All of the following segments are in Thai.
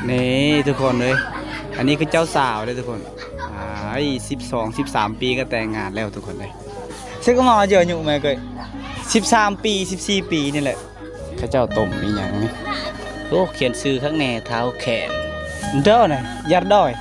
นี่ทุกคนเลยอันนี้คือเจ้าสาวเลยทุกคน12-13 ปีก็แต่งงานแล้วทุกคนเลยซึ่งก็มาเจออยู่ไหมเกย13 ปี14 ปีนี่แหละข้าเจ้าต้มอีหยังนี่โอ้เขียนชื่อข้างในเท้าแขนเด้อน่ะยัดด้อย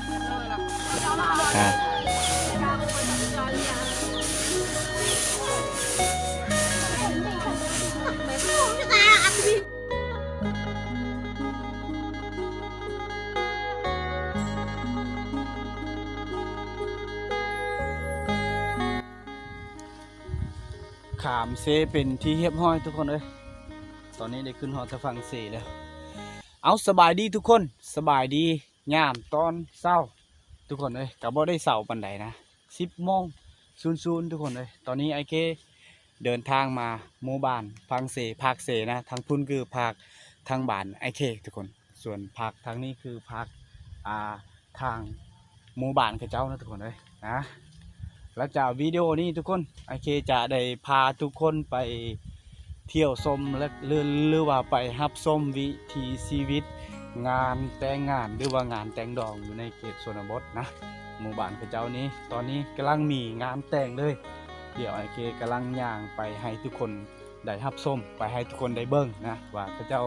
ขามเซเป็นที่เรียบร้อยทุกคนเลยตอนนี้ได้ขึ้นหอทฟังเซแล้วเอาสบายดีทุกคนสบายดียามตอนเศร้าทุกคนเลยกับบ่ได้เศร้าปันใดนะ10 โมง00ทุกคนเลยตอนนี้ไอเคเดินทางมาหมู่บ้านฟังเซภาคเซนะทางพุ่นคือภาคทางบ้านไอเคทุกคนส่วนภาคทางนี้คือภาคทางหมู่บ้านกับเจ้านะทุกคนเลยนะแล้วจากวิดีโอนี้ทุกคนไอเคจะได้พาทุกคนไปเที่ยวชมและหรือว่าไปรับชมวิถีชีวิตงานแต่งงานหรือว่างานแต่งดองอยู่ในเขตชนบทนะหมู่บ้านกับเจ้านี้ตอนนี้กำลังมีงานแต่งเลยเดี๋ยวไอเคกำลังย่างไปให้ทุกคนได้รับชมไปให้ทุกคนได้เบิ่งนะว่าพระเจ้า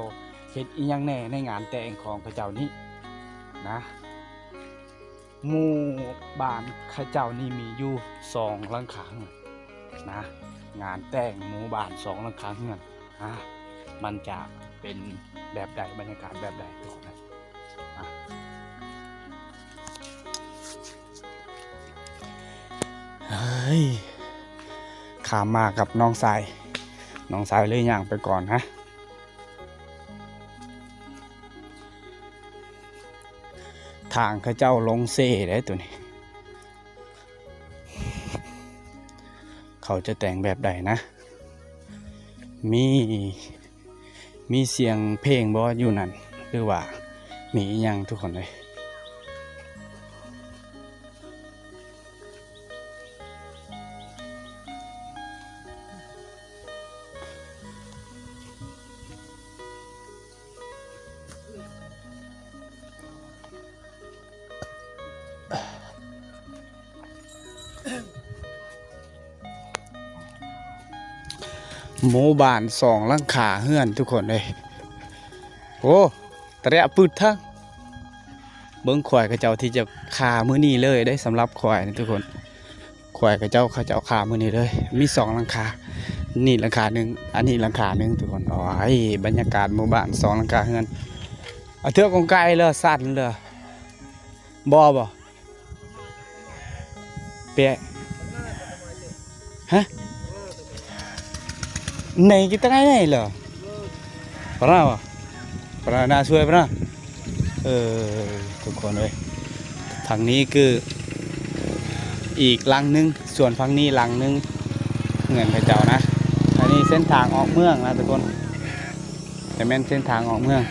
เฮ็ดอีหยังแน่ในงานแต่งของพระเจ้านี้นะหมู่บ้านข้าเจ้านี่มีอยู่2 หลังคานะงานแต่งหมู่บ้าน2 หลังคาเฮือนมันจะเป็นแบบใดบรรยากาศแบบใดทุกคนนะเฮ้ยขามมากับน้องสายเลยย่างไปก่อนนะทางข้าเจ้าลงเซ่ได้ตัวนี้เขาจะแต่งแบบใดนะมีเสียงเพลงบ่อยู่นั่นหรือว่ามีอย่างทุกคนเลยหมู่บ้าน2 หลังคาเฮือนทุกคนเลยโอ้ตะเระปืดทั้งเบิ้งควายกระเจ้าที่จะขามื้อนี้เลยได้สำหรับควายนะทุกคนควายกระเจ้าเขาจะเอาขามื้อนี้เลยมี2 หลังคานี่หลังคาหนึ่งอันนี้หลังคาหนึ่งทุกคนโอ้ยบรรยากาศหมู่บ้าน2 หลังคาเฮือนเอาเทือกของไก่เลยสั่นเลยบ่เปียฮะnày kita này loh pernah apa pernah nakช่วยpernah ทุกคนเลยทางนี้คืออีกหลังนึงส่วนฝั่งนี้หลังนึงเงินพระเจ้านะอันนี้เส้นทางออกเมืองนะทุกคนแต่แม่นเส้นทางออกเมือง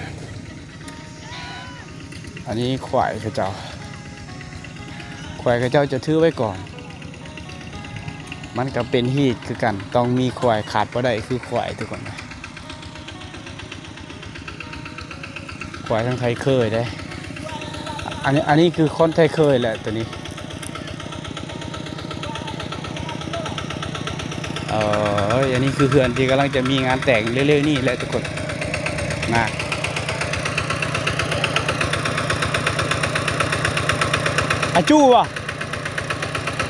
อันนี้ควายพระเจ้าจะถือไว้ก่อนมันก็เป็นฮีทคือกันต้องมีควายขาดบ่ได้คือควายทุกคนควายทั้งไทยเคยได้อันนี้คือคนไทยเคยแหละตัวนี้อันนี้คือเพื่อนที่กำลังจะมีงานแต่งเร็วๆนี่แหละทุกคนนะอาจูวะ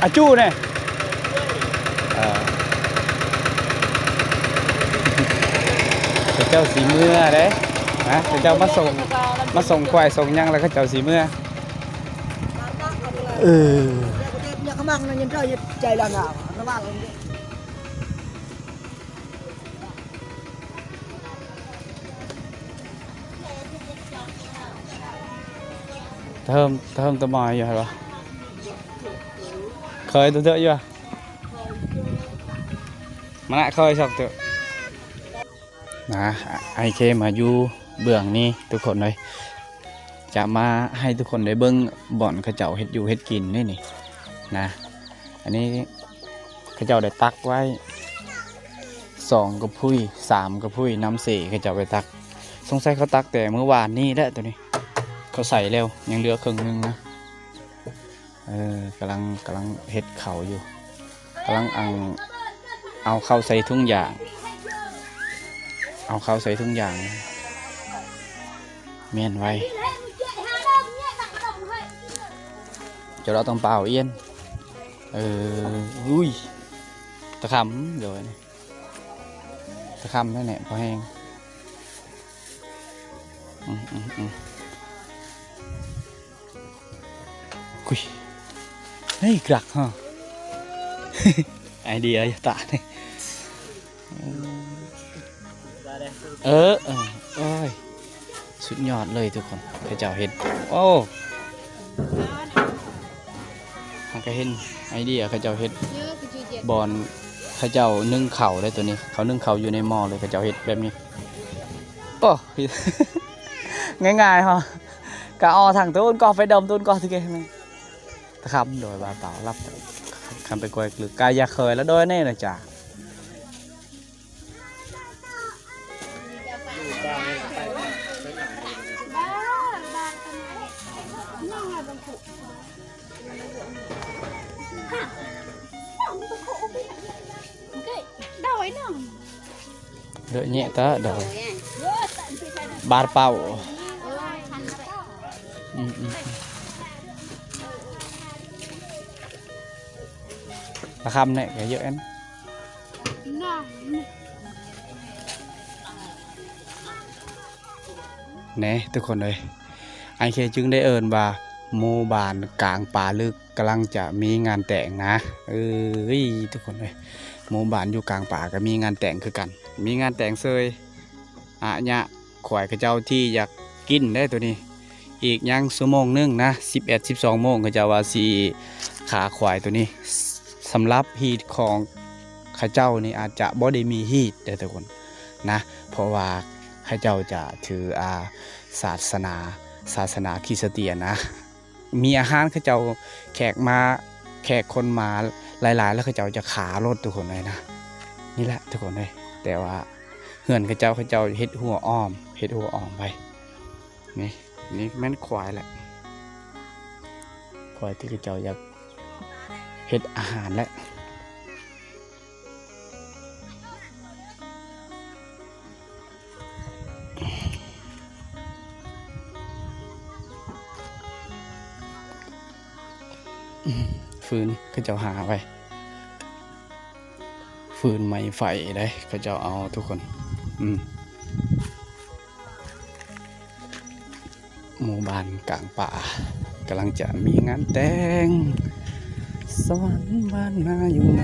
อาจูเนี่ยเจ้าสีเมื่อเด้นะเจ้ามาส่งควายส่งยังแล้วก็เจ้าสีเมื่อเทิมตัวมอยอยู่เหรอเคยตัวเยอะอยู่มันเคยสักตัวนะไอเคมาอยู่เบื้องนี้ทุกคนเลยจะมาให้ทุกคนได้เบิ้งบ่อนข้าเจ้าเฮ็ดอยู่เฮ็ดกินนี่นะอันนี้ข้าเจ้าได้ตักไว้2 กระพุ้ย3 กระพุ้ยน้ำเสข้าเจ้าไปตักสงสัยเขาตักแต่เมื่อวานนี้แหละตัวนี้ เขาใส่แล้วยังเหลือครึ่งนึงนะกำลังเฮ็ดเขาอยู่กำลังเอาเข้าใส่ทุ่งยางเมียนไว้เดี๋ยวเราต้องเป่าเอี้ยนอุ้ยตะคำเดี๋ยวนี่ตะคำนั่นแหละพอแห้งกุยเฮ้ยกรักฮะ ไอเดียอย่าตาเนี่ยโอ้ยสุดยอดเลยทุกคนพระเจ้าเห็นโอ้เขาเห็นไอเดียพระเจ้าเห็นบอลพระเจ้านึ่งเข่าได้ตัวนี้เขานึ่งเข่าอยู่ในหม้อเลยพระเจ้าเห็นแบบนี้โอ้ ง่ายๆฮะกะอถังต้นก็ไฟดมต้นก็ทุกอย่างตะคำโดยบาเปล่ารับคำไปกวยหรือกายาเคยแล้วโดยแน่เลยจ้ะđợi nhẹ ta đợi ba bao bà khăm này cái dỡ em nèทุกคนเลยไอเคจึงได้เอิญว่าหมู่บ้านกลางป่าลึกกำลังจะมีงานแต่งนะทุกคนเลยหมู่บ้านอยู่กลางป่าก็มีงานแต่งคือกันมีงานแต่งเซยเนี่ยขวายกระเจ้าที่อยากกินได้ตัวนี้อีกยังชั่วโมงนึงนะ11-12 โมงกระเจ้าว่าสีขาขวายตัวนี้สำหรับฮีทของข้าเจ้านี่อาจจะบ่ได้มีฮีทแต่ทุกคนนะเพราะว่าข้าเจ้าจะถือศาสนาคริสเตียนนะมีอาหารข้าเจ้าแขกคนมาหลายๆแล้วข้าเจ้าจะขารถทุกคนเลยนะนี่แหละทุกคนเลยแต่ว่าเหือนข้าเจ้าเฮ็ดหัวอ้อมไปนี่แม่นควายแหละควายที่ข้าเจ้าอยากเฮ็ดอาหารและฟืนก็จะหาไปฟืนไม้ไฟได้ก็จะเอาทุกคนหมู่บ้านกลางป่ากำลังจะมีงานแต่งสวรรค์บ้านนาอยู่ไหน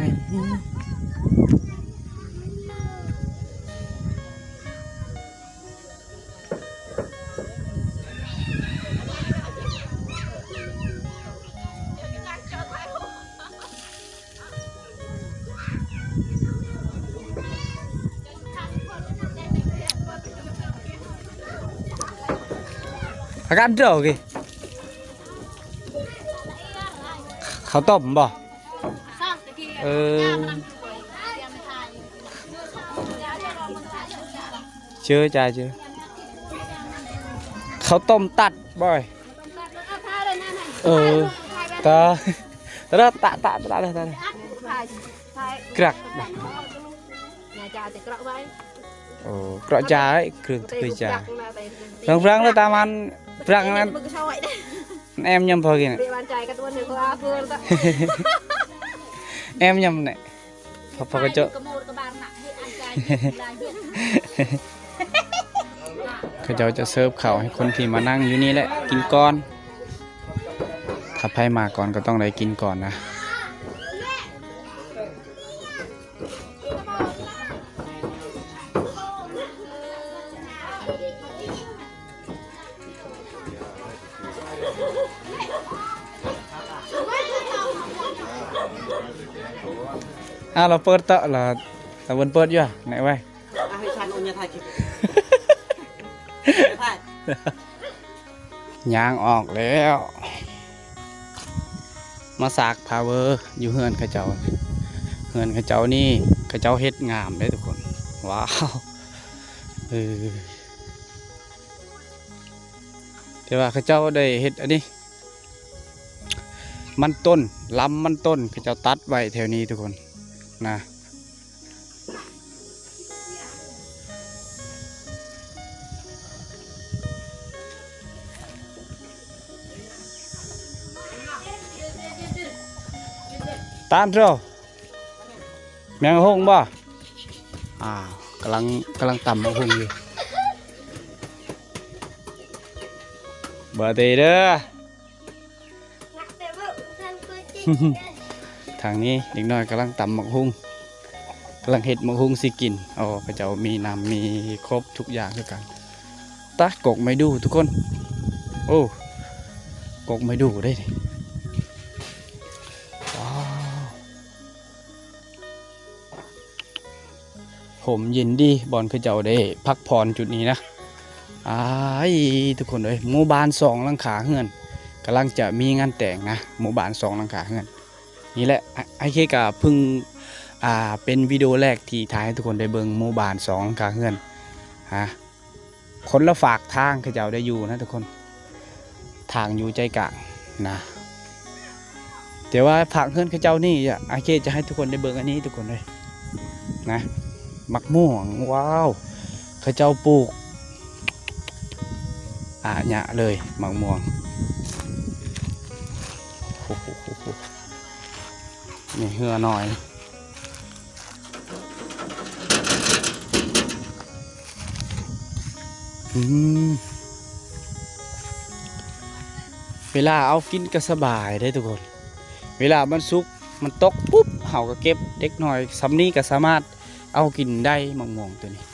อาการเจอกี่ข้าวต้มบ่เชื่อใจเชื่อข้าวต้มตัดบ่อยตาเกลักเกราะจ่าเครื่องตือจ่าพลังแล้วตามันพลังนั้นem nhầm thôi kìa này em nhầm này phật cái chỗเขาจะเสิร์ฟเขาให้คนที่มานั่งอยู่นี่แหละกินก่อนถ้าใครมาก่อนก็ต้องได้กินก่อนนะเราเปิดเตะlà vẫnเปิดอยู่ไหนไว้ให้ฉันโอนยาไทยคลิปยางออกแล้วมาสากพาวเวอร์อยู่เฮือนข้าเจ้านี่ข้าเจ้าเฮ็ดงามเลยทุกคนว้าว แต่ว่าเขาเจ้าได้เฮ็ดอันนี้มันต้นลำมันต้นเขาเจ้าตัดไว้แถวนี้ทุกคนนะตามเจ้าแมงหงบ่กำลังต่ำมะฮุงอยู่เบอร์ตีเด้อ ทางนี้เด็กน้อยกำลังตำหมกฮุงกำลังเห็ดหมกฮุงสิกินอ๋อพระเจ้ามีน้ำมีครบทุกอย่างด้วยกันตากกไม่ดูทุกคนโอ้กกไม่ดูได้ดิผมเย็นดีบอลพระเจ้าได้พักผ่อนจุดนี้นะทุกคนเลยหมู่บ้าน2 หลังคาเฮือนกำลังจะมีงานแต่งนะหมู่บ้าน2 หลังคาเฮือนนี่แหละไอเคกะเพิ่งเป็นวิดีโอแรกที่ถ่ายให้ทุกคนได้เบิ่งหมู่บ้าน2 หลังคาเฮือนคนละฝากทางเขาเจ้าได้อยู่นะทุกคนทางอยู่ใจกลางนะแต่ว่าฝากเฮือนเขาเจ้านี่ไอเคจะให้ทุกคนได้เบิ่งอันนี้ทุกคนเลยนะมักม่วงว้าวเขาเจ้าปลูกเนี่ยเลยมักม่วงนี่เหือหน่อยเวลาเอากินก็สบายได้ทุกคนเวลามันสุกมันตกปุ๊บเห่าก็เก็บเด็กหน่อยซ้ำนี้ก็สามารถเอากินได้มังม่วงตัวนี้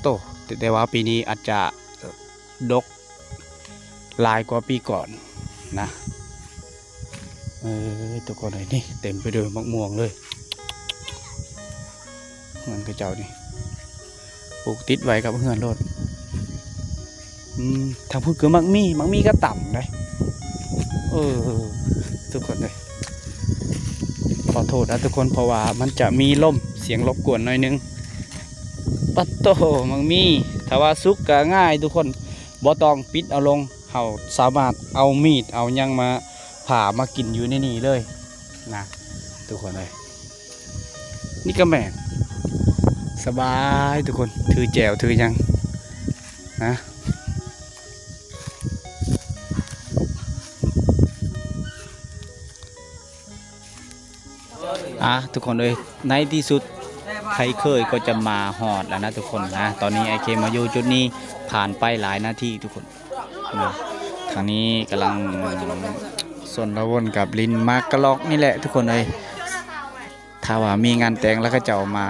โตแต่ว่าปีนี้อาจจะดกลายกว่าปีก่อนนะทุกคนเลยนี่เต็มไปด้วยมะม่วงเลยเงินกระเจ้านี่ปลูกติดไว้กับเงินรถทางพูดคือมักมีก็ต่ำเลยทุกคนเลยขอโทษนะทุกคนเพราะว่ามันจะมีลมเสียงรบกวนหน่อยนึงปัตโตมักมีถ้าว่าซุกก็ง่ายทุกคนบ่ต้องปิดเอาลงเขาสามารถเอามีดเอายังมาผ่ามากินอยู่ในนี่เลยนะทุกคนเลยนี่ก็แม่สบายทุกคนถือแจวถือยังนะทุกคนเลยในที่สุดใครเคยก็จะมาหอดแล้วนะทุกคนนะตอนนี้ไอเคมาอยู่จุดนี้ผ่านไปหลายนาทีทุกคนนะทางนี้กำลังส่วนระวนกับลินมากระลอกนี่แหละทุกคนเลยถ้าว่ามีงานแต่งแล้วก็จะเอามา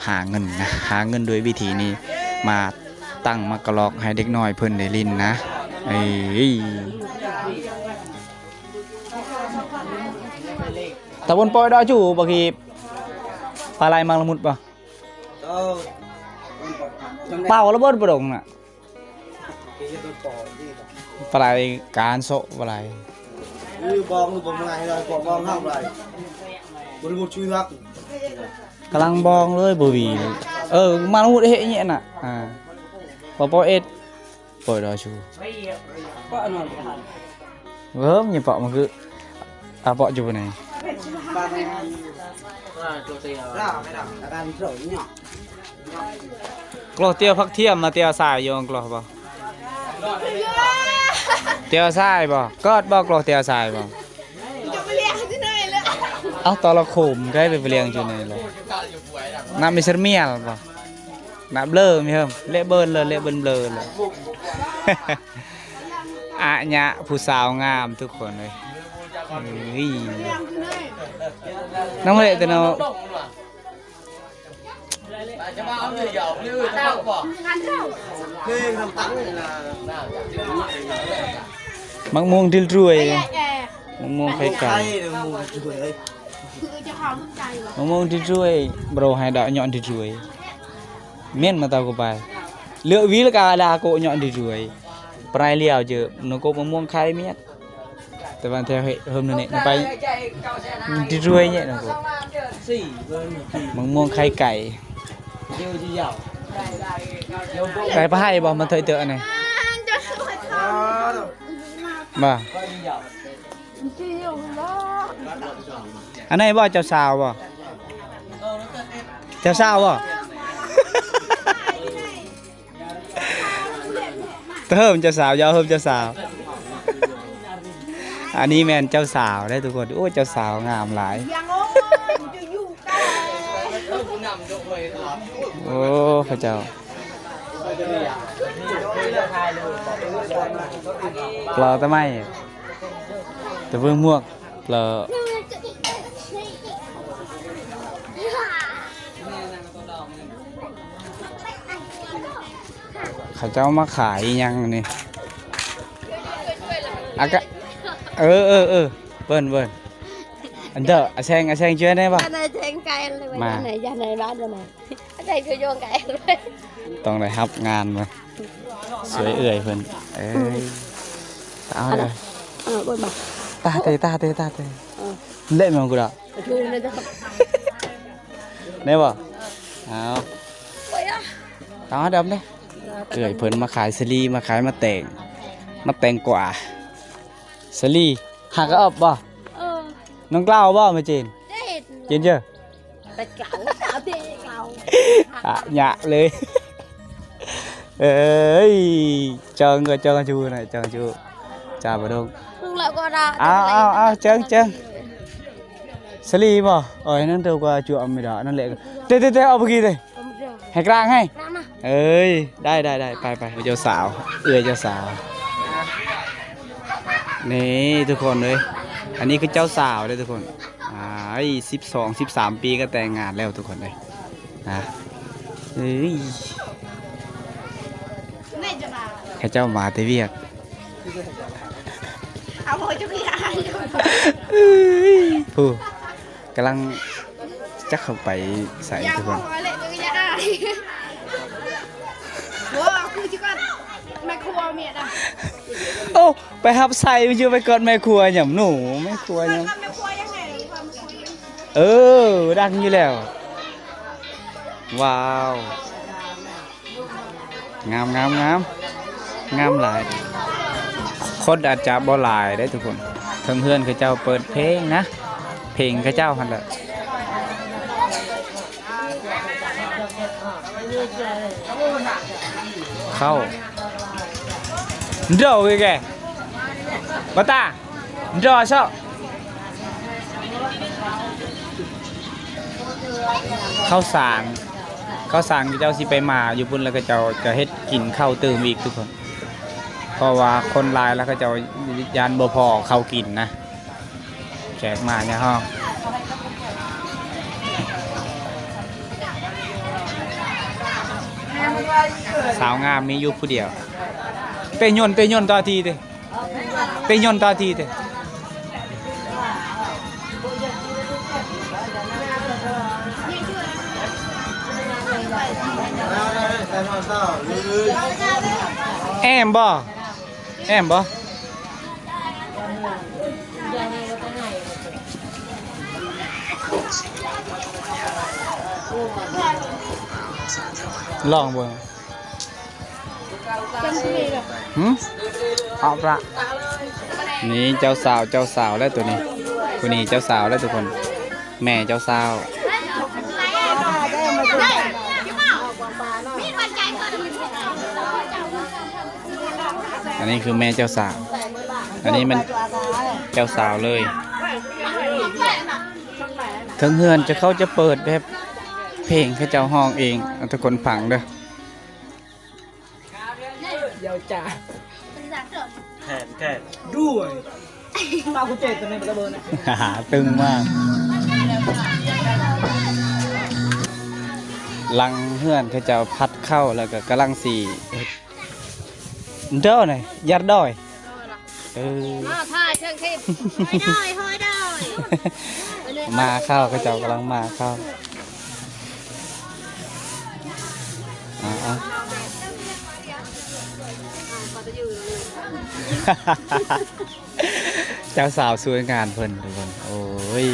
หาเงินนะหาเงินโดยวิธีนี้มาตั้งมากระลอกให้เด็กน้อยเพิ่นได้ลินนะตะวันปอยดาวจูบางทีปลาไหลมังละมุดป่ะเป่าแล้วเบิดประดงน่ะปลาไหลการโซปลาไหลบองบองอะไรเลยบองห้ามอะไรบริบูรณ์ช่วยรักกำลังบองเลยบวีมังละมุดเฮเนี่ยน่ะปอปอเอ็ดปอยดาวจูอย่าเป่ามันคือเป่าจูไหนกลอเตียวพักเทียมมาเตียวสายยองกลอบ่เตียวสายบ่ก็บ่กลอเตียวสายบ่จะไปเลี้ยงที่ไหนเลยเอาตอละโขมได้ไปเลี้ยงที่ไหนเลยน้ำมีเสมียลบ่น้ำเบลอมีเพิ่มเละเบิ้ลเลยเละเบิ้ลเบลอเลยเนี่ยผู้สาวงามทุกคนเลยน้องเละแต่เนาะมังม่วงดิลรวยมังม่วงไข่ไก่มังม่วงดิลรวยบรให้ดอกnhọnดิลรวยเม่นมาตากูไปเลือกวิลกาดาโกnhọnดิลรวยปลายเลี้ยวเจอหนูโกมังม่วงไข่เมียดแต่วันเที่ยวhôm nay nó bay đi ruồi nhẹ nào cô măng muông khay cày cái ba hay bỏ mà thấy tựa này บ่อันไหนบ่เจ้าสาวบ่เจ้าสาวบ่เพิ่มเจ้าสาวยาวเพิ่มเจ้าสาวอันนี้แมนเจ้าสาวได้ทุกคนโอ้เจ้าสาวงามหลายโอ้พระเจ้าเราทำไมแต่เพิ่งมวกเราเขาเจ้ามาขายยังนี่อากะเออเบิ้นอันเด้ออาแซงช่วยได้ป่ะ อันไหนเจงไก่เลยอันไหนยันไหนบ้านยันไหนอันไหนช่วยโยงไก่เลย ต้องได้รับงานมาสวยเอื่อยเพิ่นเอ้ยเอาเลย บนบ่ ตาเตเล่นมันกูดอก ช่วยเลยจ้ะ ได้ป่ะเอา โอ้ยอ่ะ เอาดำเด้เอื่อยเพิ่นมาขายสลีมาขายมาแต่งกว่าสลีหักก็อบบ่ น้องกล้าวบ่มาจีน เด็ด จีนเจ้า เป็ดเก่าสาวเด็กเก่า อ่ะหยะเลยเอ้ยเจิงชูหน่อยเจิงชูจ่าบ่ดง เพิ่งแล้วก็ได้ เอาเจิงสลีบ่เอ้ยนั่นเท่ากับจูอเมริกานั่นแหละเต้เอาไปกี่เต้ให้กลางให้เอ้ยได้ไปเจ้าสาวเจ้าสาวนี่ทุกคนเลยอันนี้คือเจ้าสาวเลยทุกคน12-13 ปีก็แต่งงานแล้วทุกคนเลยนะเฮ้ยแค่เจ้าหมาเตเวียก เอาโมจะไม่ได้ ผู้กำลังจักเข้าไปใส่ทุกคน อะไรมึงจะได้โอ้คือจิกันแม่ครัวเมียอ่ะ โอ้ไปหับใส่ไปอยู่ไปกอดแม่ครัวหย่ำหนูแม่ครัวหย่ แม่ครัวยังไงความคุย ดังอยู่แล้วว้าวงามหลายคนอาจจะบ่หลายได้ทุกคนทั้งเพื่อนเขาเจ้าเปิดเพลงนะเพลงเขาเจ้าหันละเข้าเดาแกมาตาเดาชอบข้าวสารที่เจ้าสิไปมาอยู่พุ่นแล้วก็เจ้าจะเฮ็ดกินข้าวตื่มอีกทุกคนเพราะว่าคนหลายแล้วก็เจ้ายานบ่พอข้าวกินนะแจกมาเนี่ยห้องสาวงามมีอยู่ผู้เดียวเตยนต่อทีเด้เตยนต่อทีเด้แอมบ่ลองบ่เอาละนี่เจ้าสาวแล้วตัวนี้คนนี้เจ้าสาวแล้วทุกคนแม่เจ้าสาวอันนี้คือแม่เจ้าสาวอันนี้มันเจ้าสาวเลยทั้งเฮือนเขาจะเปิดแบบเพลงเขาเจ้าห้องเองทุกคนฟังเด้อเยาวจ้าแทนด้วยตาคุณเจตตัวนี้ระเบิดนะตึงมากลังเฮือนเขาเจ้าพัดเข้าแล้วก็กำลังสีเด้อหน่อยยัดด้อยมาถ่ายเชิงคลิปห้อยได้มาเข้าเขาเจ้ากำลังมาเข้าเจ้าสาวสวยงานเพิ่นทุกคนโอ้ย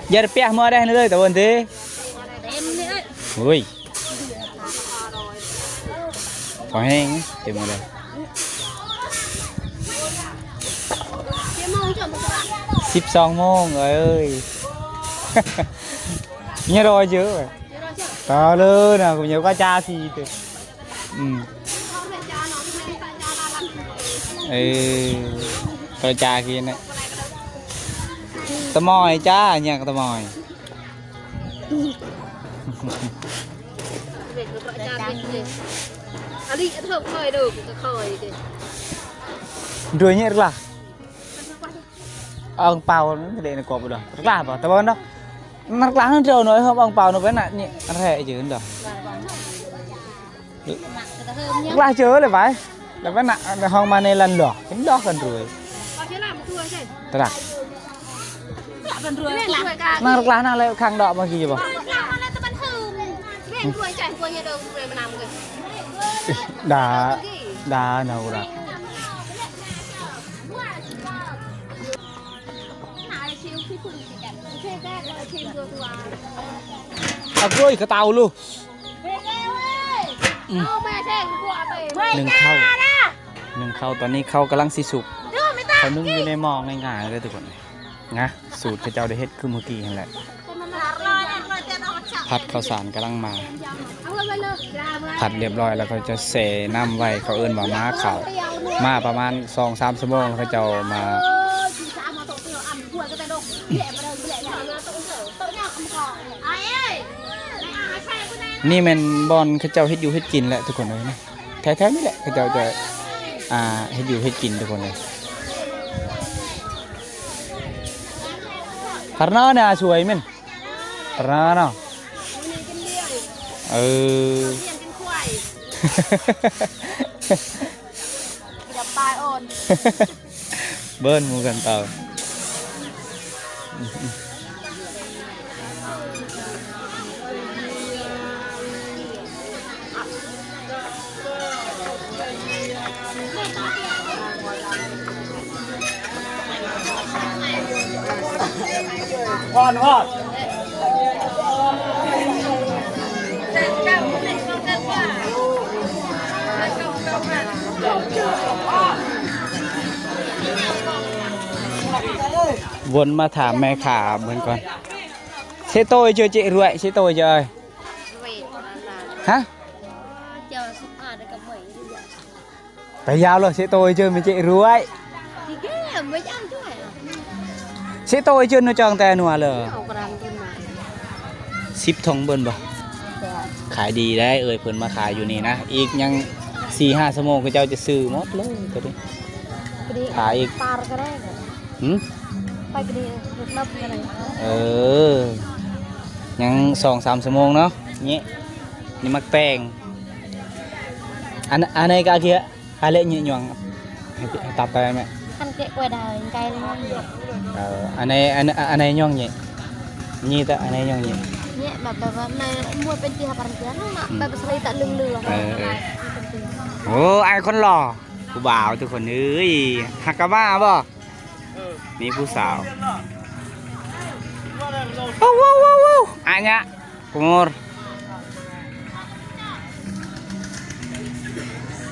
giờ được bẻ mưa đây nữa tao buồn thế ui có heng tìm ở đây 12 โมงเอ้ย nhớ rồi chứ to lớn nào cũng nhớ qua cha thì to cha kia này tao mòi cha nhà tao mòi rồi nhớ là ông Pao nó để nó cọp rồi rất là bảo tao bên đó nó láng nó trâu nói không ông Pao nó vẫn nặng nhẹ ăn hệ chứ được là chớ lại phải là vẫn nặng không mà này lần đỏ cái đó gần rồi tao đặt nó láng nào lại khang đỏ mà gì vậy đá đá nào đá rồi cái tàu luônนึ่งเข้าตอนนี้เข้ากำลังสิสุกเขานึ่งอยู่ในหม้อง่ายๆเลยทุกคนนะสูตรที่เจ้าได้เฮ็ดคือเมื่อกี้นั่นแหละผัดข้าวสารกำลังมาผัดเรียบร้อยแล้วเขาจะเสน้ำไว้เขาเอิ้นว่าม้าขาวมาประมาณ 2-3 ชั่วโมงเขาจะมานี่มันบอลเขาเจ้าเฮ็ดอยู่เฮ็ดกินแหละทุกคนเลยนะแท้ๆนี่แหละเขาเจ้าจะเฮ็ดอยู่เฮ็ดกินทุกคนเลยkarena nah sวยmen karena noเบิ้ลมูกันเต่าพอดวนมาถามแม่ขาเหมือนก่อนเชโต้chưa chị rưỡiเชโต้chưa ơi hả phải giao rồiเชโต้chưa mới chị rưỡiเชโต้chưa nó chọnแต่หนัวเลย10 ธงเบิ้ลบ่ขายดีได้เอ่ยเพิ่นมาขายอยู่นี่นะอีกยัง 4-5 ชั่วโมงก็เจ้าจะซื้อหมดเลยตัวนี้ขายอีกไปกดีนับกันยัง 2-3 ชั่วโมงเนาะนี่มักแตงอันนี้ก็เกี้ยอะไรnhẹ nhàngตับไปไหมอันเกะกว่าดาวไกลเลยอันนี้ย่องnhẹนี่แต่อันนี้ย่องnhẹเนี่ยแบบว่าในมวยเป็นตีหับปันเตี้ยนะแบบสไลด์ตะลึงโอ้ไอคนหล่อผู้บ่าวทุกคนเอ้ยฮักกะบ้าบ่นี่ผู้สาวว้าวอันเนี้ยกุมร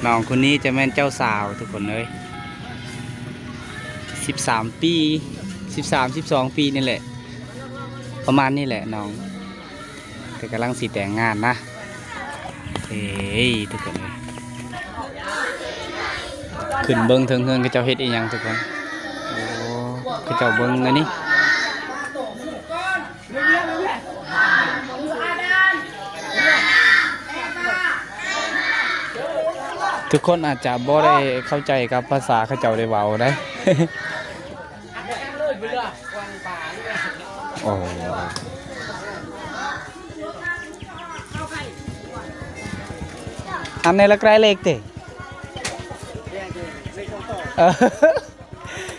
น้องคนนี้จะเป็นเจ้าสาวทุกคนเลย13 ปี12 ปีนี่แหละประมาณนี้แหละน้องแต่กำลังสีแต่งงานนะเฮ้ยทุกคนเลยขึ้นเบิ้งเทิงๆก็เจ้าเฮ็ดอีหยังทุกคนโอ้ก็เจ้าเบิ้งอันนี้ทุกคนอาจจะบ่ได้เข้าใจกับภาษาเขาเจ้าได้เว้าได้ โอ้อันนี้ละไกลเล็กเต้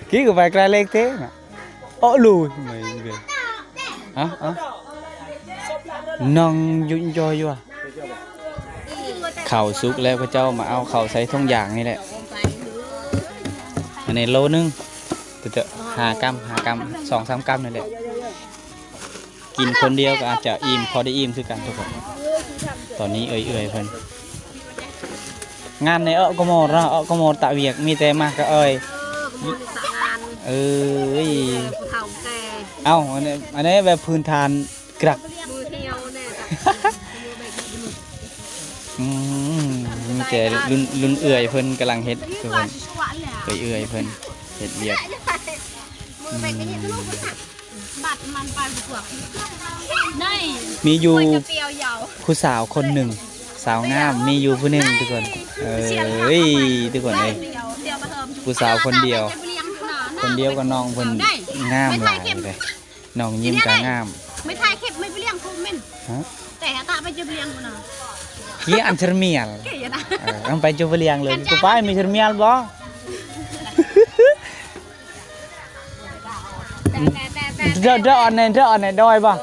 กี้ก็ไปไกลเล็กเต้ lùi mày về hả nongยุ่ยอยู่เข่าสุกแล้วพระเจ้ามาเอาเข่าใส่ทงอย่างนี่แหละอันนี้โลนึงเตอะ5 กรัม2-3 กรัมนี่แหละกินคนเดียวก็อาจจะอิ่มพอได้อิ่มคือกันทุกคนตอนนี้เอื่อยเพิ่นงานในก็หมดแล้วก็หมดตะเวียกมีแต่มากก็เอ้ยเอ้าอันนี้แบบพื้นฐานกรักมีแต่รุ่นเอื่อยเพิ่นกำลังเฮ็ดทุกคนเอื่อยเพิ่นเฮ็ดเวียกมีอยู่ผู้สาวคนหนึ่งสาวงามมีอยู่ผู้หนึ่งทุกคนทุกคนเลยผู้สาวคนเดียวกับน้องเพิ่นงามหลายเลยน้องยิ้มก็งามไม่ถ่ายคลิปไม่ไปเลี้ยงคุณเม่นแต่ตาไปจะเลี้ยงกูนะ Kia ăn cermial. Ang pa coba liang lagi. Kupai mi cermial bo. Đỡ on này đôi bo.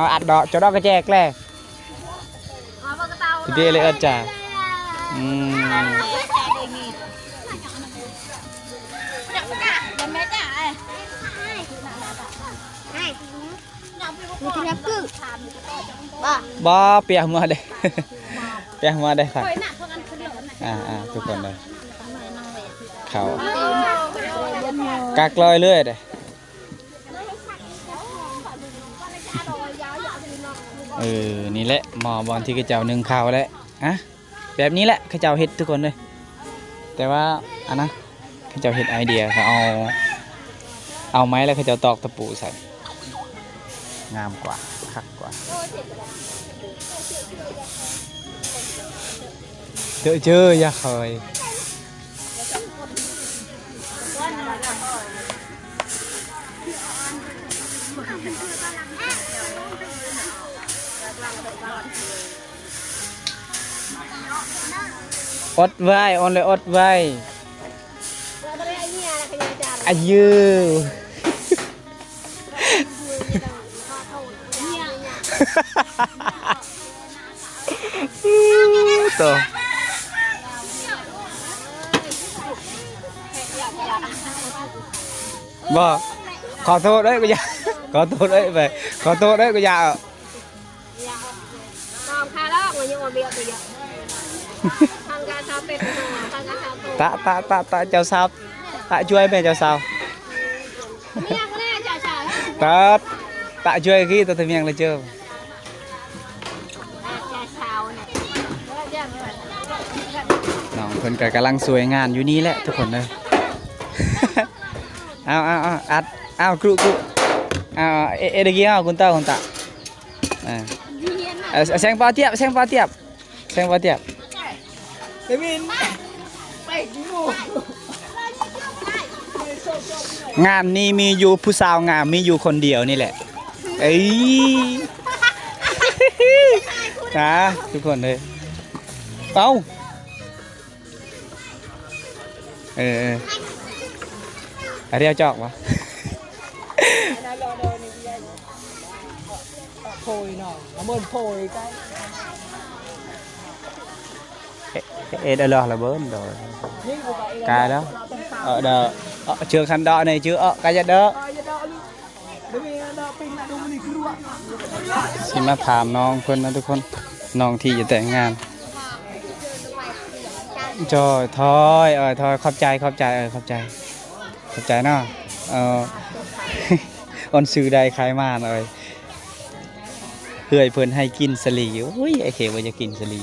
Ăn đọ cho đó cái chè le. Thì lại ăn trà. Ba pia mua đây. Pia mua đây phải.ทุกคนเลยเขากักลอยเรื่อยเลยนี่แหละหมอบอลที่กระเจ้าหนึ่งข่าวแล้วแบบนี้แหละกระเจ้าเฮ็ดทุกคนเลยแต่ว่าอันนะกระเจ้าเฮ็ดไอเดียเขาเอาไม้แล้วกระเจ้าตอกตะปูใส่งามกว่าคักกว่าchưa ra khỏi ớt vai on lại ớt vai dư toบ่ขอโทษด้วยกูอยากขอโทษด้วยไปขอโทษด้วยกูอยากตอมคาลอกมันยังเบียดอยู่ทางการชาวเป็ดทางการชาวโต tạเจ้าสาวtạช่วยแม่เจ้าสาวtạช่วยขี้ตัวทำยังเลยเจ้าน้องเพิ่นก็กำลังสวยงานอยู่นี่แหละทุกคนเลยเอาครูเด็กยี่ห้อคุณตาแซงปลาเทียบงานนี้มีอยู่ผู้สาวงามมีอยู่คนเดียวนี่แหละทุกคนเลยเอาเรียวจอกวะโพยหน่อยเอาเบิ้ลโพยใกล้đây là bớn rồi cài đó đờ trường khăn đỏ này chưa cài ra đỡ xinมาถามน้องคนนะทุกคนน้องที่จะแต่งงานจอยทอยขอบใจเนาะอนซื้อได้ขายมาเลยเพื่อเพื่อนให้กินสลีอุ้ยไอเขว่าจะกินสลี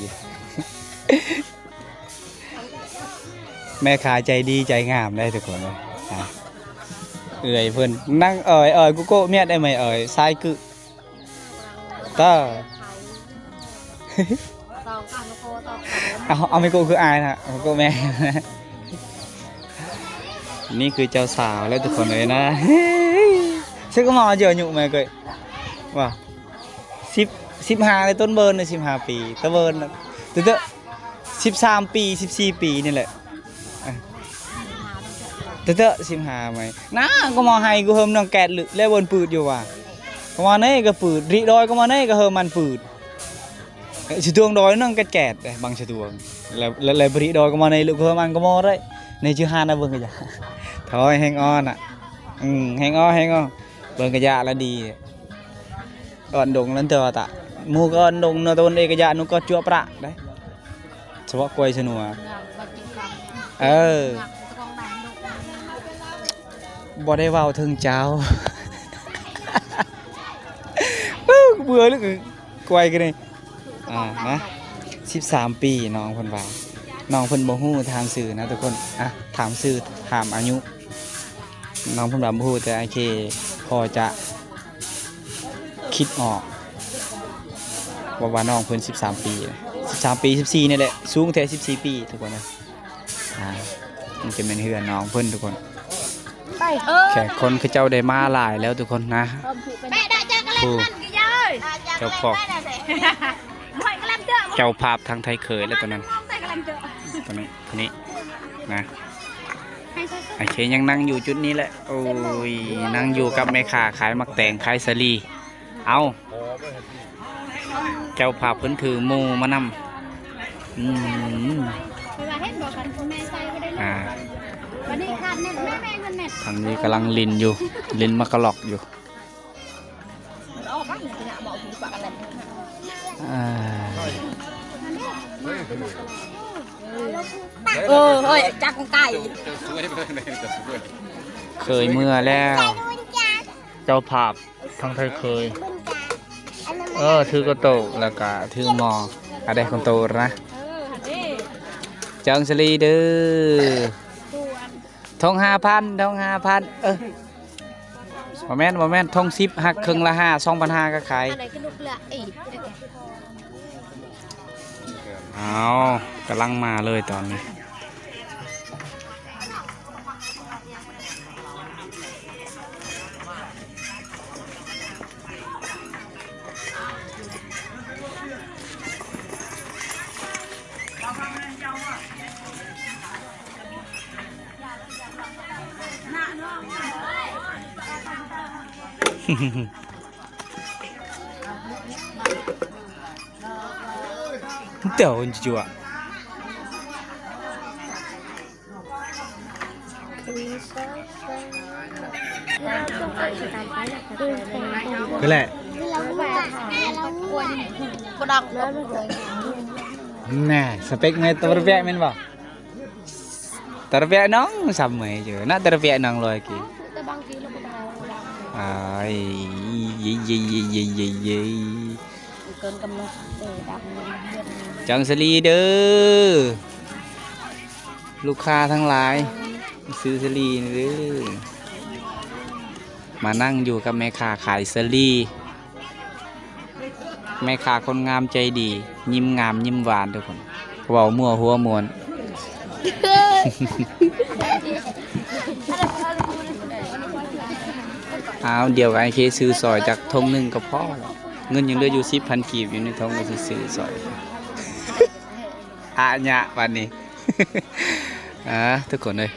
แม่ขายใจดีใจงามได้ทุกคนเลยเพื่อนนั่งกูโก้เมียได้ไหมไซคือเอาไม่โก้คืออายนะโก้แม่นี่คือเจ้าสาวแล้วทุกคนเลยนะซึ่งก็มองเจอหนุ่มไหมเกยว่า15ในต้นเบิร์นใน15 ปีตะเบิร์น13 ปี14 ปีนี่แหละ เตอะ15ไหมนะก็มาให้กูเฮิมน้องแกดแล้วบนปืดอยู่ว่ะก็มานี่ก็ปืดริดอยก็มานี่ก็เฮิมมันปืดสิตวงดอยน้องแกดบางสิตวงแล้วบริดอยก็มานี่ลูกเฮิมมันก็มาได้ในชื่อหานะเบิ่งกะยะถอยแฮงออนอ่ะแฮงออเบิ่งกะยะละดีอ่อนดงนั่นเถอะตะมูก็อ่อนดงเนาะตนเอกะยะนุก็จั่วประได้เฉพาะกล้วยชนัวบ่ได้เว้าถึงเจ้า เบื่อเหลือเกินกล้วยกันนี่นะ13 ปีน้องเพิ่นว่าน้องเพิ่นบ่ฮู้ทางสื่อนะทุกคนถามสื่อถามอายุน้องเพิ่นบ่ฮู้แต่โอเคพอจะคิดออกว่าน้องเพิ่น13 ปี13 ปี14นี่แหละสูงแท้14 ปีทุกคนนะมันจะเป็นเฮือนน้องเพิ่นทุกคนแขกคนคือเจ้าได้มาหลายแล้วทุกคนนะผู้เจ้าพอกเจ้าภาพทางไทยเคยแล้วตอนนั้นคนนี้นะโอเคยังนั่งอยู่จุดนี้แหละโอ้ยนั่งอยู่กับแม่ค้าขายมักแตงขายสาลีเอาเจ้าภาพเพิ่นถือหมูมานำทางนี้กำลังลินอยู่ลินมะกะหลอกอยู่เฮ้ยจักไก่เคยเมื่อแล้วเจ้าภาพทางไทยเคยถือกระโตกแล้วก็ถือหมออะไรคนโตนะจังสลีเด้อทอง5,000บ่แม่นทอง10หักครึ่งละ5 2,500ก็ขายเอากำลังมาเลยตอนนี้เดี๋ยวจู่ๆก็แหละแน่สเปคไงตัวระเบียบมันบ่ตัวระเบียบน้องซ้ำเหมยอยู่น่าตัวระเบียบน้องเลยกี่จังสลีเด้อลูกค้าทั้งหลายซื้อสลีเด้อมานั่งอยู่กับแม่ค้าขายสลีแม่ค้าคนงามใจดียิ้มงามยิ้มหวานทุกคนเว้ามั่วหัวมวนเอาเดี๋ยวไอ้เคซื้อซอยจากทง1ก็พอเงินยังเหลืออยู่10,000 กีบอยู่ในทงก็ซื้อซอยญะวันนี้ ทุกคนเลย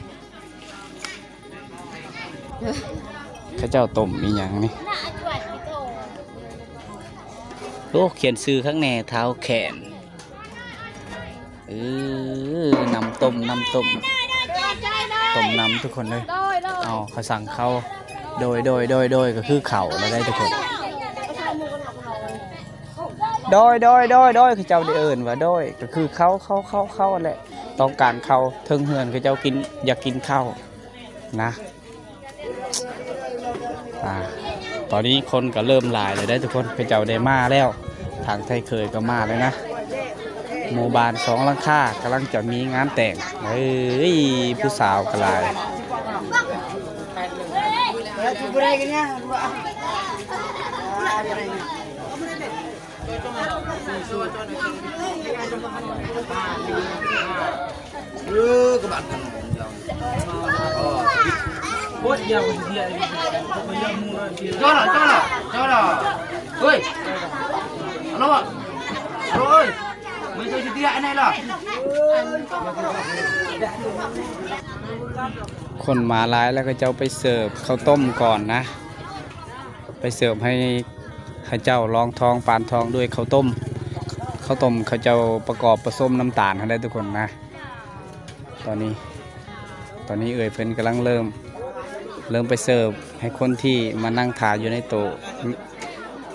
ข้าเจ้าต้มมีอย่างนี้โอ้เขียนซื้อข้างในเท้าแขนน้ำต้มต้มน้ำทุกคนเลยเอาเขาสั่งเขาโดยก็คือเข่าแล้วได้ทุกคนโดยคือเจ้าได้เอิญว่าโดยก็คือเข้าแหละต้องการเข้าเทิงเฮือนคือเจ้ากินอยากกินข้าวนะตอนนี้คนก็เริ่มหลายเลยได้ทุกคนคือเจ้าได้มาแล้วทางไทยเคยก็มาเลยนะหมู่บ้าน2 หลังคากำลังจะมีงานแต่งผู้สาวกลายcác bạn cho là ơi alo ạ ơi mấy tôi chỉ này là คนมาร้ายแล้วก็เจ้าไปเสิร์ฟข้าวต้มก่อนนะไปเสิร์ฟให้ข้าเจ้าลองท้องปานท้องด้วยข้าวต้มข้าเจ้าประกอบผสมน้ำตาลให้ได้ทุกคนนะตอนนี้เอ่ยเพิ่นกำลังเริ่มไปเสิร์ฟให้คนที่มานั่งทานอยู่ในโต๊ะ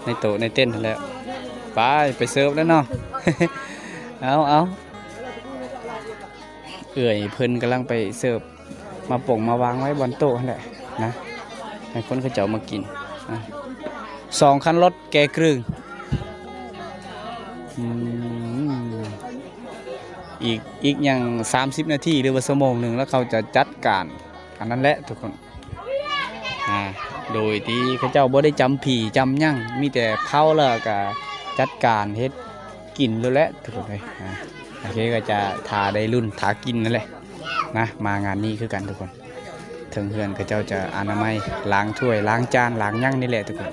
ในเต้นแล้วไปเสิร์ฟแล้วเนาะ เอาเอ่ยเพิ่นกำลังไปเสิร์ฟมาป่งมาวางไว้บนโต๊ะนั่นแหละนะให้คนเขาเจ้ามากิน2 คันรถแกกรึงอีกอย่าง30 นาทีหรือว่า1 ชั่วโมงแล้วเขาจะจัดการอันนั้นแหละทุกคนโดยที่เขาเจ้าบ่ได้จำผีจำยั่งมีแต่เผาแล้วก็จัดการเฮ็ดกินแล้วแหละทุกคนเลยโอเคก็จะทาได้รุ่นทากินนั่นแหละนะมางานนี้คือกันทุกคนถึงเฮือนเขาเจ้าจะอนามัยล้างถ้วยล้างจานล้างยั่งนี่แหละทุกคน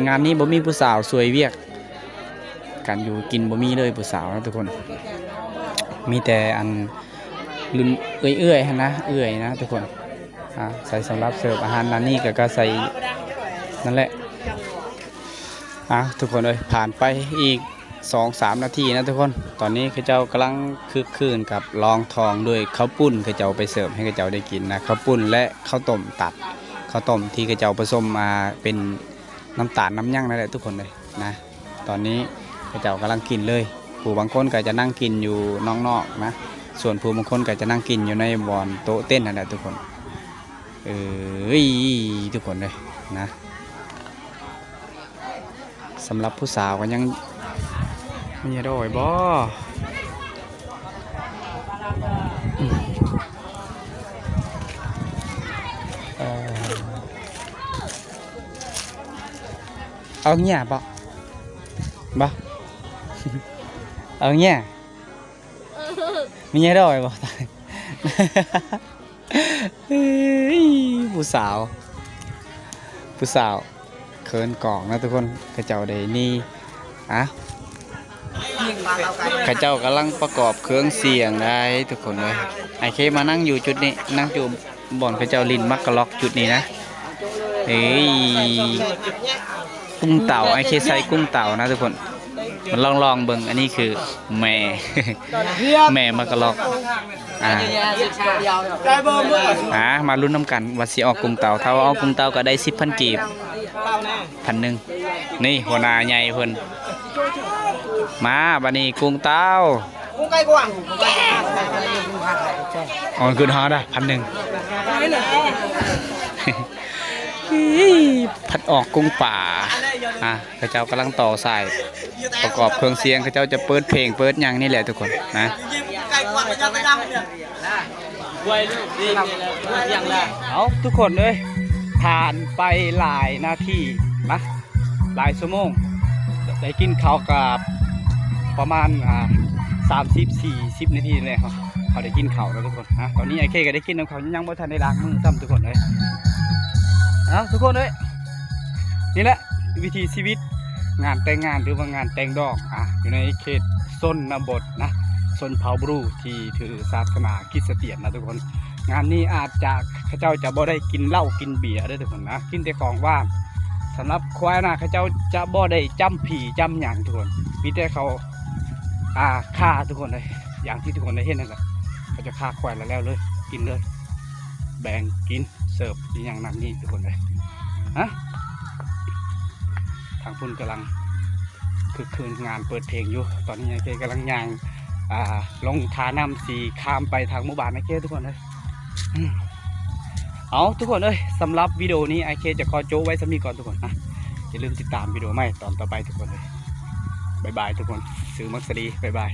งานนี้บ่มีผู้สาวสวยเวียกกันอยู่กินบ่มีเลยผู้สาวนะทุกคนมีแต่อันรุ่นเอื้อยๆนะนะทุกคนใส่สำหรับเสิร์ฟอาหารร้านนี้ก็ใส่นั่นแหละทุกคนเลยผ่านไปอีก 2-3 นาทีนะทุกคนตอนนี้ข้าเจ้ากำลังคึกคืนกับรองทองด้วยข้าวปุ้นข้าเจ้าไปเสิร์ฟให้ข้าเจ้าได้กินนะข้าวปุ้นและข้าวต้มตัดข้าวต้มที่ข้าเจ้าผสมมาเป็นน้ำตาลน้ำยั่งนั่นแหละทุกคนเลยนะตอนนี้ข้าเจ้ากำลังกินเลยผู้บางคนก็จะนั่งกินอยู่นอกๆนะส่วนผู้บางคนก็จะนั่งกินอยู่ในบอนโต๊ะเต้นนั่นแหละทุกคนทุกคนเลยนะสำหรับผู้สาวก็ยังมีดอยบ่เอาเงี้ยบ่เอาเงี้ยมีดอยบ่ตายผู้สาวเขินกล่องนะทุกคนข้าเจ้าได้นี่ข้าเจ้ากำลังประกอบเครื่องเสียงได้ทุกคนเลยไอเคมานั่งอยู่จุดนี้นั่งอยู่บ่อนข้าเจ้าลินมักกะล็อกจุดนี้นะกุ้งเต่าไอเคใส่กุ้งเต่านะทุกคนมันลองเบิ่งอันนี้คือแม่มักกะล็อกมาลุ้นน้ำกันว่าสิออกกุ้งเต่าถ้าว่าออกกุ้งเต่าก็ได้10,000 กีบ1,000นี่หัวหน้าใหญ่เพิ่นมาบัดนี้กุ้งเต่ากุ้งไก่กวางขึ้นฮอด1,000ผัดออกกุ้งป่าข้าเจ้ากำลังต่อสายประกอบเครื่องเสียงข้าเจ้าจะเปิดเพลงเปิดอย่างนี่แหละทุกคนนะเอาทุกคนเลยผ่านไปหลายนาทีนะหลายชั่วโมงได้กินข้าวกับประมาณ30-40 นาทีเลยครับเขาได้กินข้าวแล้วทุกคนนะตอนนี้ไอเคก็ได้กินน้ำข้าวยังไม่ทันได้ล้างมือซ้ำทุกคนเลยทุกคนเลยนี่แหละวิถีชีวิตงานแต่งงานหรือว่างานแต่งดอกอยู่ในเขตชนบทนะชนเผ่าบรูที่ถือศาสนาคริสเตียนนะทุกคนงานนี้อาจจะข้าเจ้าจะบ่ได้กินเหล้ากินเบียร์ด้วยทุกคนนะกินแต่ของว่างสำหรับควายนะข้าเจ้าจะบ่ได้จำผีจำอย่างทุกคนมีแต่เขาฆ่าทุกคนเลยอย่างที่ทุกคนได้เห็นนั่นแหละเขาจะฆ่าควายแล้วเลยกินเลยแบ่งกินเสิร์ฟอย่างนั้นนี่ทุกคนเลยทางพุ่นกำลังคือคืนงานเปิดเพลงอยู่ตอนนี้ไอเคกำลังย่างลงทาน้ำสีข้ามไปทางหมู่บ้านไอเคทุกคนเลยเอาทุกคนเลยสำหรับวิดีโอนี้ไอเคจะขอโจ้ไว้สำนีก่อนทุกคนนะอย่าลืมติดตามวิดีโอใหม่ตอนต่อไปทุกคนเลยบ๊ายบายทุกคนซื้อมักสดีบ๊ายบาย